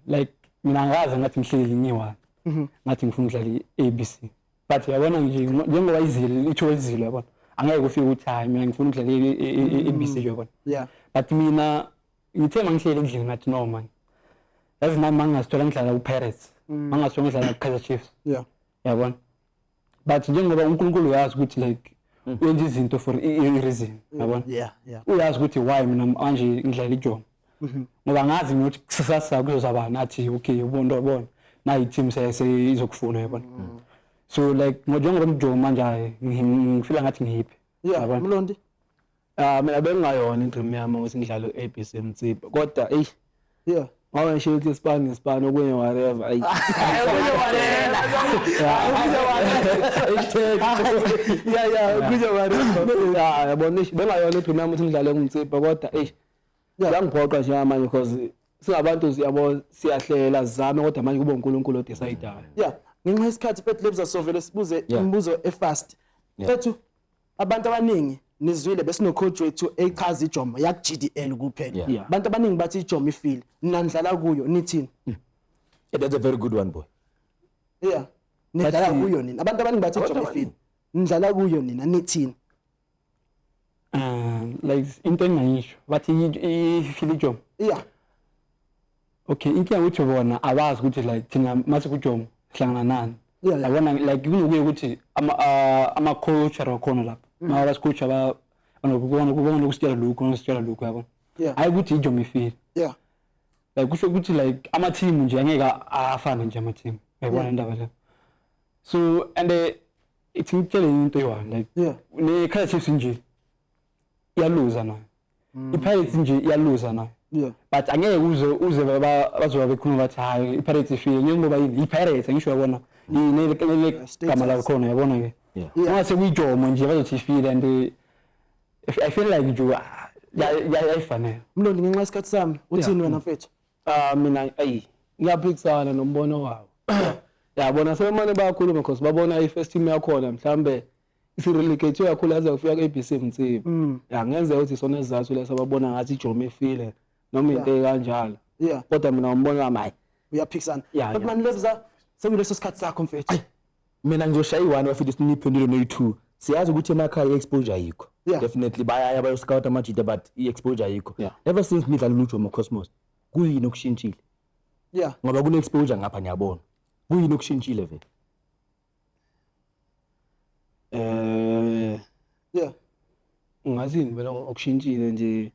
like mina ngazi ngathi ngihleli ngiwa ngathi ngifuna ukudlala i-ABC but yabona nje njengoba izile itho izile yabona angeke ufike ukuthi hayi mina ngifuna ukudlala i-ABC yabona but mina ngithe mangihleli endlini ngathi no man yazi nami mangasithola ngidlala ku-Pirates mangasithola ngidlala ku-Kaizer Chiefs yabona but njengoba uNkulunkulu uyazi ukuthi like wenza izinto for i-reason yabona uyazi ukuthi why mina manje ngidlala iJomo ngoba ngazi ukuthi kusasa kuzozaba nathi okay ubona na i-team seyizokufuna yabona so like njengoba ngiJomo manje ngifila ngathi ngihiphi Mlondi mina bengayona indream yami ukuthi ngidlale ABC Mtsipa kodwa ngabe ngisho ukuthi Span okunye whatever yabona bengayona indream yami ukuthi ngidlale kumtsipa kodwa ngiyangiphoqa nje manje because singabantu siyabo siyahlela sizame kodwa manje kube uNkulunkulu odecideayo ngenxa yesikhathi fethu lebza sovele sibuze imibuzo efast fethu abantu abaningi nizwile besino coach wethu echaza iJomo yak GDL kuphela abantu abaningi bathi iJomo ifile ninandlala kuyo nithini That's a very good one boy. nidlala kuyo nina abantu abaningi bathi iJomo ifile nidlala kuyo nina nithini like into engayisho bathi ifile iJomo okay inkinga ukuthi bona abazi ukuthi like thina mase kuJomo hlangana nani yabona like kunokuye ukuthi ama coach arakhona lapha mara coach aba kubona ukusitshela lokho yabona hayi ukuthi iJomo ifile like kusho ukuthi like ama team nje angeke afane nje ama team yabona indaba le so and it's ngitshele into eyi like ne Kaizer Chiefs nje iyaluza nayo iPirates nje iyaluza nayo but angeke uze bazoba bekhuluma bathi hayi iPirates ifile njengoba iPirates angisho yabona inegama lakhona yabona ke mase kuyiJomo nje bazothi ifile and I feel like nje yayifanele Mlondi ngenxa yesikhathi sami uthini wena mfethu mina ngiyaphikisana nombono wabo yabona sebemane bayakhuluma because babona i-first team yakhona mhlambe isirelegate kakhulu yaze kufika ku-ABC Mtsipa ngenzeka ukuthi sona sizathu leso babona ngathi iJomo ifile noma into ekanjalo kodwa mina umbono wami hayi uyaphikisana but man lebza sekuleso sikhathi sakho mfethu Mina ngizoshaya i1 wafithi siniphendule no2 siyazi ukuthi emakhaya i-exposure ayikho definitely bayaya bayoscout amajita but i-exposure ayikho ever since nidlala uJomo Cosmos kuyini okushintshile ngoba kune-exposure ngapha niyabona kuyini okushintshile vele ngazini vele okushintshile nje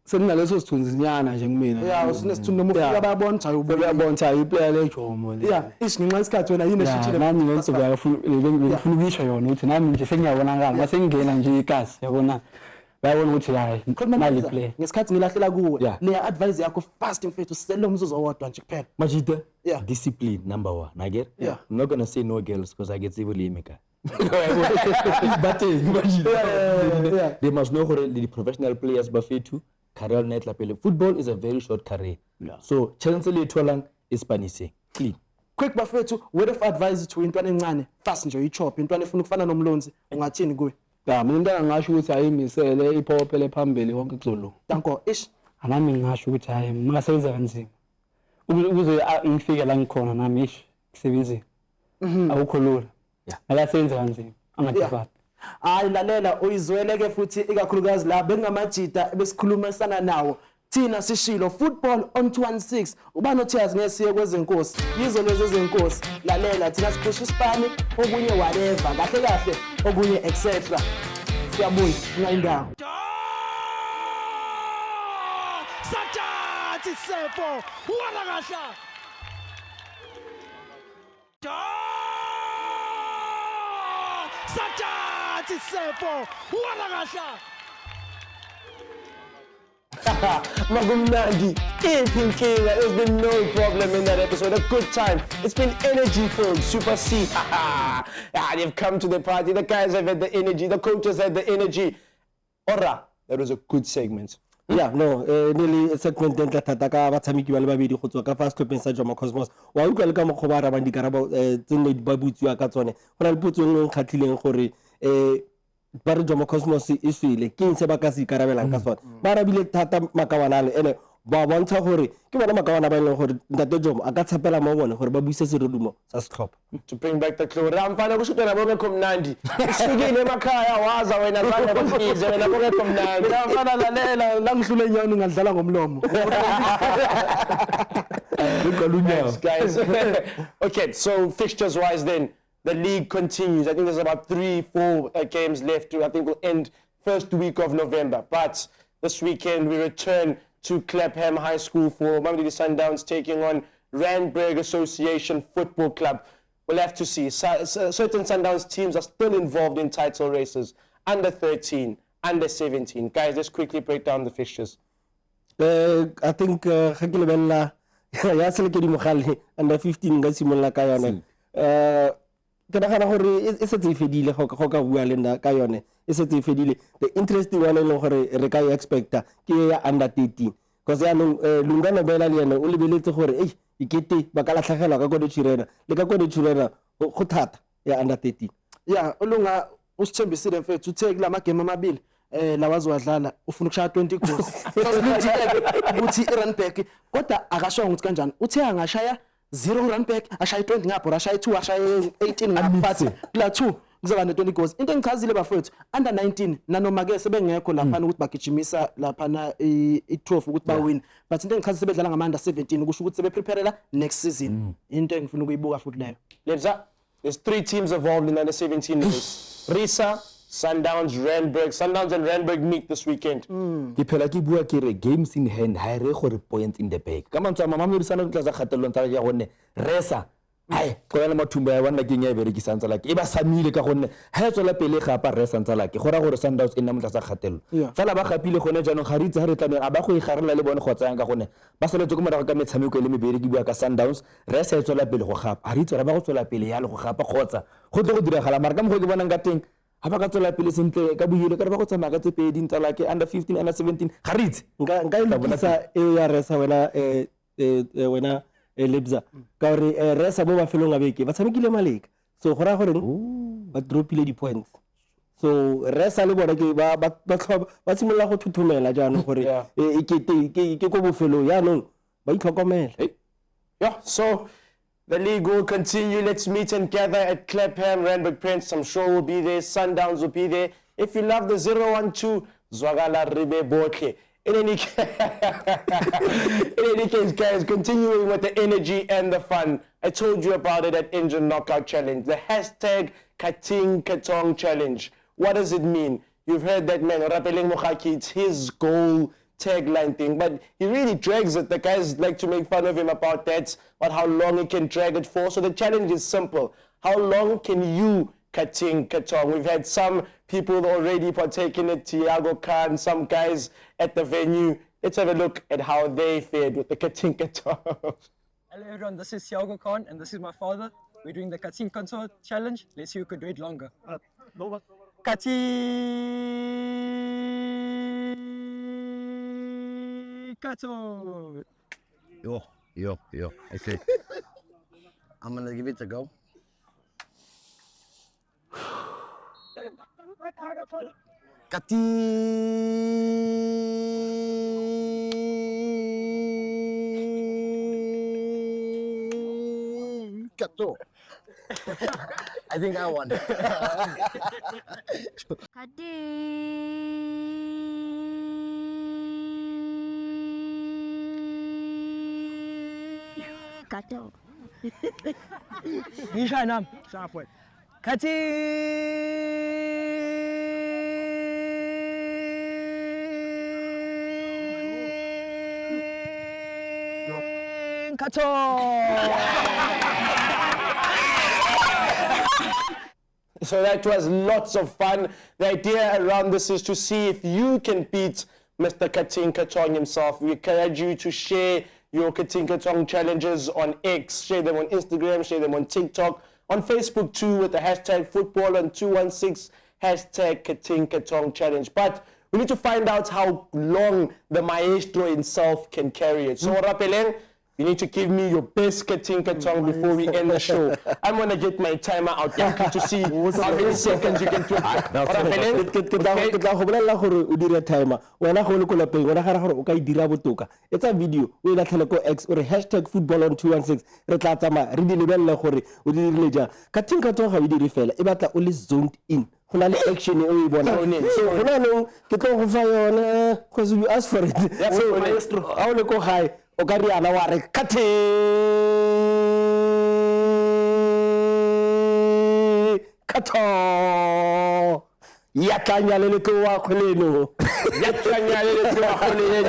sekunaleso sithunzinyana nje kumina sinesithunzi noma ufika bayabona ukuthi uyabona ukuthi iplayer leJomo ish ngenxa yesikhathi wena yini eshintshile nami ngento ngifuna ukuyisho yona ukuthi nami nje sengiyabonakala mase ngingena nje ikasi yabona bayabona ukuthi hayi mali play ngesikhathi ngilahlela kuwe leya advice yakho fast mfethu sisele umzuzu owodwa nje kuphela Majida discipline number 1 I get I'm not going to say no girls because I get evil imika but they must know who the professional players bafethu career net la pele football is a very short career so chance le tholang ispanising clean quick bafethu word of advice to intwana encane fast nje uyichop intwana efuna ukufana nomlonzi ungathini kuwe mina into ngasho ukuthi ayimisele iphophele phambili wonke kuzolo danko ish anami ngasho ukuthi hayi ngasebenza kanzima ukuze ngifike la ngikhona nami ish ngisebenzile awukho lula akasebenza kanzima angadivaphi hayi lalela uyizweleke futhi ikakhulukazi la bengamajita besikhuluma sana nawo thina sishilo football on 216 ubani othiyazi ngesiye kwezenkosi yizo lezi ezenkosi lalela thina siphusha isipani okunye whatever kahle kahle okunye etc siyabonga ngayindawo Satati Sefo warakasha Satati Sefo warakasha Magumnandi, Inkinga. There's been no problem in that episode. A good time. It's been energy-filled. Super C. They've come to the party. The guys have had the energy. The coaches had the energy. Ora, that was a good segment. Yeah, no, nearly segment den tla thata ka batshameki ba le babedi go tswa ka fa setlhopheng sa JOMO Cosmos wa utlwa le ka mokgwa ba arabang dikarabo tsene di ba butsiwa ka tsone go na le potso nngwe nkgatlhileng gore ba re JOMO Cosmos e swele ke eng se ba ka se ikarabelang ka sone ba arabile thata makawana le ene ba bontsha gore ke bona makawana ba e leng gore ntate JOMO a ka tshepela mo bone gore ba buise serodumo sa setlhopha. To bring back the clue, Ramfana kushutana bongekho mnandi. Isukile emakhaya waza wena zange bafize wena bongekho mnandi. Ramfana lalela la ngihlule inyoni ngadlala ngomlomo. Thanks, guys. Okay, so fixtures wise then, the league continues. I think there's about 3-4 games left to, I think will end first week of November. But this weekend we return to Clapham High School for Mamelodi Sundowns taking on Randburg Association Football Club. We'll have to see. Certain Sundowns teams are still involved in title races. Under 13, under 17. Guys, let's quickly break down the fixtures. I think ya seleke di mogale under 15 ga simolla ka yone ke nagana gore e setse e fedile go ka bua le nna ka yone e setse e fedile. The interesting one e leng gore re ka expecta ke ya under 13 because ya lungana bela le yena o lebeletse gore ikete ba ka latlhagelwa ka kode chirena le ka kode chirena go thata ya under 13. Yeah, ulunga usithembisile mfethu uthe kula magame amabili lawaziwadlala ufuna ukushaya 20 goals. Ukuthi i-Randburg kodwa akashonga ukuthi kanjani. Uthe angashaya 0 Randburg ashaya 20 ngapho ashaya 2 ashaya 18 ngapha kula 2 kuzoba ne-20 goals. Into engichazile bafowethu under 19 nanoma ke sebengekho lapha ukuthi bagijimisa lapha i-trophy ukuthi bawin. But into engichazile sebedlala ngama under 17 ukusho ukuthi sebepreparela next season. Into engifuna ukuyibuka futhi leyo. Lebza, there's 3 teams involved in under 17 race. Risa, Sundowns, Randburg. Sundowns and Randburg meet this weekend. Ke phela ke bua ke re games in hand ha re gore points in the bag. Ka mantswa Mamelodi Sundowns tla za kgatello ntsa ya gone Resa hai go yana mathumba ya bana ke nya berekisa ntsa like e ba samile ka gonne ha e tswela pele ga pa Resa ntsa like gora gore Sundowns e nna motla sa kgatello fela ba gapile gone jaanong ga re itse ha re tlamela a ba go igarela le bone go tsayang ka gone ba seletse go morago ka metshameko le mebereki bua ka Sundowns Resa e tswela pele go gapa ha re itse ba go tswela pele ya le go gapa khotsa go tle go diragala mara ka mo go ke bonang ka teng ha ba ka tswela pele sentle ka buile ka ba go tsamaya ka tse pedi ntsa like under 15 under 17 ga re itse nka ilokisa e ya Resa wena Lebza ka re Resa mo mafelong a beke ba tshamekile maleka so go ra gore ba dropile di points so Resa le bona ke ba simolla go thuthumela jaanong gore ke go bofelo ya no ba itlhokomela. Yeah, so the league will continue. Let's meet and gather at Clapham, Randburg Prince. I'm sure we'll be there. Sundowns will be there. If you love the 012, Zwagala Ribe Botle. In any case, guys, continuing with the energy and the fun. I told you about it at Engine Knockout Challenge. The hashtag Kating Katong Challenge. What does it mean? You've heard that man, Rapeleng Mokhaki, it's his goal tagline thing, but he really drags it. The guys like to make fun of him about that, about how long he can drag it for. So the challenge is simple. How long can you Kating Katong? We've had some people already partaking in it, Tiago Khan, some guys at the venue. Let's have a look at how they fared with the Kating Katong. Hello everyone, this is Tiago Khan and this is my father. We're doing the Kating Katong challenge. Let's see who could do it longer. Kating Katong. Yo. I say, I'm gonna give it a go. Kating Katong. I think I won. Katong. Nisha nam, sharp Kating Katong. So that was lots of fun. The idea around this is to see if you can beat Mr. Katinka Tong himself. We encourage you to share your Katinka Tong challenges on X, share them on Instagram, share them on TikTok, on Facebook too, with the hashtag football on 216, hashtag Katinka Tong challenge. But we need to find out how long the maestro himself can carry it. So, Rapeleng, you need to give me your best Katinka Tong before we end the show. I'm going to get my timer out there to see how many seconds you can do. Rapeleng, it's a video. We let X or hashtag football on 216. Katinka Tong, how we did it, about only zoned in. Action so because you asked for it. So maestro, I will go high. Ogariana ware kate kato yakanyalele ko wakoleno yakanyalele ko wakoleno.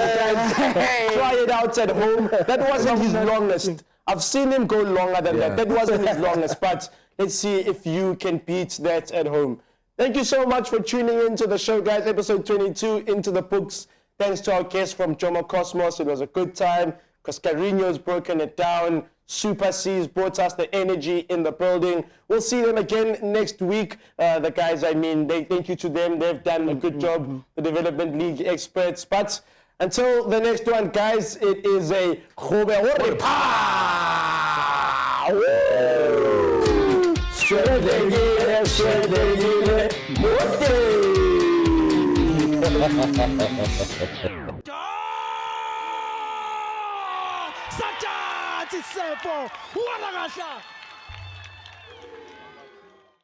Try it out at home. That wasn't his longest. I've seen him go longer than that. That wasn't his longest, but let's see if you can beat that at home. Thank you so much for tuning in to the show, guys. Episode 22 into the books. Thanks to our guest from JOMO Cosmos. It was a good time. Coscarinho's broken it down. Super C's brought us the energy in the building. We'll see them again next week. The guys, thank you to them. They've done a good job, the Development League experts. But until the next one, guys, it is a Satya Tsefo, what a